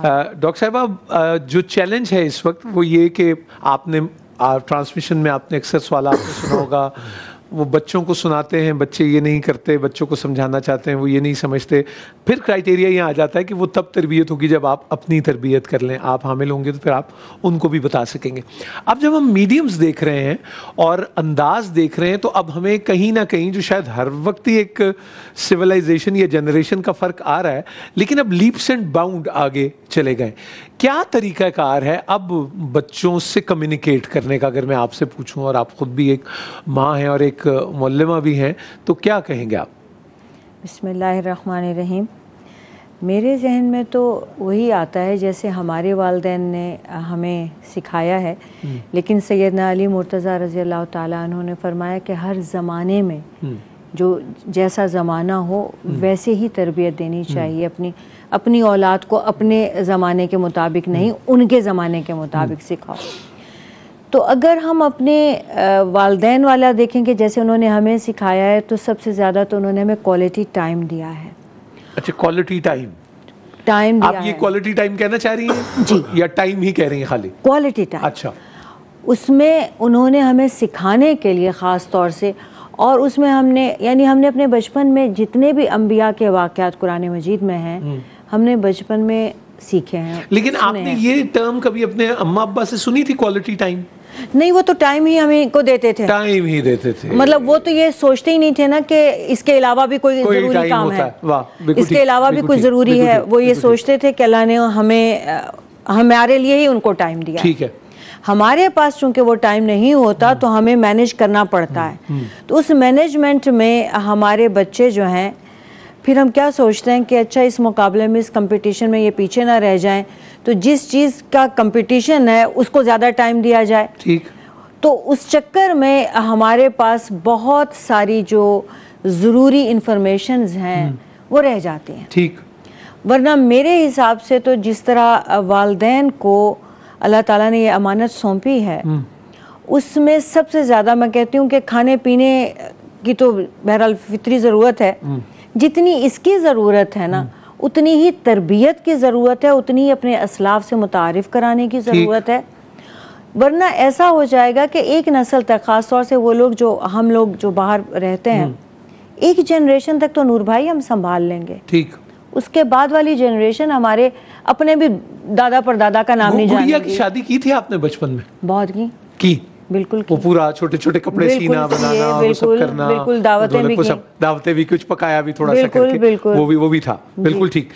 Doctor صاحبہ جو challenge ہے اس وقت وہ یہ کہ آپ نے ٹرانسمیشن میں آپ نے اکثر سوال آپ نے سنا ہوگا، وہ بچوں کو سناتے ہیں، بچے یہ نہیں کرتے، بچوں کو سمجھانا چاہتے ہیں وہ یہ نہیں سمجھتے، پھر کرائٹیریا یہ آ جاتا ہے کہ وہ تب تربیت ہوگی جب آپ اپنی تربیت کر لیں، آپ حامل ہوں گے تو پھر آپ ان کو بھی بتا سکیں گے۔ اب جب ہم میڈیمز دیکھ رہے ہیں اور انداز دیکھ رہے ہیں تو اب ہمیں کہیں نہ کہیں جو شاید ہر وقت ہی ایک سویلائزیشن یا جنریشن کا فرق آ رہا ہے، لیکن اب لیپس اینڈ باؤنڈ آگے چلے گئے۔ کیا طریقہ کار ہے اب بچوں سے کمیونیکیٹ کرنے کا؟ اگر میں آپ سے پوچھوں، اور آپ خود بھی ایک ماں ہیں اور ایک معلمہ بھی ہیں، تو کیا کہیں گے آپ؟ بسم اللہ الرحمن الرحیم۔ میرے ذہن میں تو وہی آتا ہے جیسے ہمارے والدین نے ہمیں سکھایا ہے، لیکن سیدنا علی مرتضیٰ رضی اللہ تعالیٰ عنہ نے فرمایا کہ ہر زمانے میں جو جیسا زمانہ ہو ویسے ہی تربیت دینی چاہیے، اپنی اولاد کو اپنے زمانے کے مطابق نہیں، ان کے زمانے کے مطابق سکھاؤ۔ تو اگر ہم اپنے والدین والا دیکھیں کہ جیسے انہوں نے ہمیں سکھایا ہے، تو سب سے زیادہ تو انہوں نے ہمیں کوالٹی ٹائم دیا ہے۔ اچھا، کوالٹی ٹائم دیا ہے۔ آپ یہ کوالٹی ٹائم کہنا چاہ رہی ہیں جی، یا ٹائم ہی کہہ رہی ہیں خالی؟ Quality time. اچھا، اس میں انہوں نے ہمیں سکھانے کے لیے خاص طور سے، اور اس میں ہم نے اپنے بچپن میں جتنے بھی انبیاء کے واقعات قرآن مجید میں ہیں ہم نے بچپن میں سیکھے ہیں۔ لیکن آپ نے یہ ٹرم کبھی اپنے اماں ابا سے سنی تھی، کوالٹی ٹائم؟ نہیں، وہ تو ٹائم ہی ہمیں کو دیتے تھے، ٹائم ہی دیتے تھے، مطلب وہ تو یہ سوچتے ہی نہیں تھے نا کہ اس کے علاوہ بھی کوئی ضروری کام ہے، اس کے علاوہ بھی کوئی ضروری ہے، وہ یہ سوچتے تھے کہ اللہ نے ہمارے لیے ہی ان کو ٹائم دیا۔ ٹھیک ہے، ہمارے پاس چونکہ وہ ٹائم نہیں ہوتا تو ہمیں مینیج کرنا پڑتا ہے، تو اس مینجمنٹ میں ہمارے بچے جو ہیں پھر ہم کیا سوچتے ہیں کہ اچھا اس مقابلے میں، اس کمپٹیشن میں یہ پیچھے نہ رہ جائیں، تو جس چیز کا کمپٹیشن ہے اس کو زیادہ ٹائم دیا جائے۔ ٹھیک، تو اس چکر میں ہمارے پاس بہت ساری جو ضروری انفارمیشنز ہیں وہ رہ جاتی ہیں۔ ٹھیک، ورنہ میرے حساب سے تو جس طرح والدین کو اللہ تعالیٰ نے یہ امانت سونپی ہے، اس میں سب سے زیادہ میں کہتی ہوں کہ کھانے پینے کی تو بہرحال فطری ضرورت ہے، جتنی اس کی ضرورت ہے نا اتنی ہی تربیت کی ضرورت ہے، اتنی ہی اپنے اسلاف سے متعارف کرانے کی ضرورت ہے۔ ورنہ ایسا ہو جائے گا کہ ایک نسل تک، خاص طور سے وہ لوگ ہم لوگ جو باہر رہتے ہیں، ایک جنریشن تک تو نور بھائی ہم سنبھال لیں گے، ٹھیک، اس کے بعد والی جنریشن ہمارے اپنے بھی دادا پر دادا کا نام نہیں جانے گی۔ گڑیا کی شادی کی تھی آپ نے بچپن میں؟ بہت کی، بالکل، وہ پورا چھوٹے چھوٹے کپڑے سینا، بنانا، وہ سب کرنا، بالکل، دعوتیں بھی کی، دعوتیں بھی، کچھ پکایا بھی تھوڑا سا کر کے، وہ بھی تھا، بالکل ٹھیک۔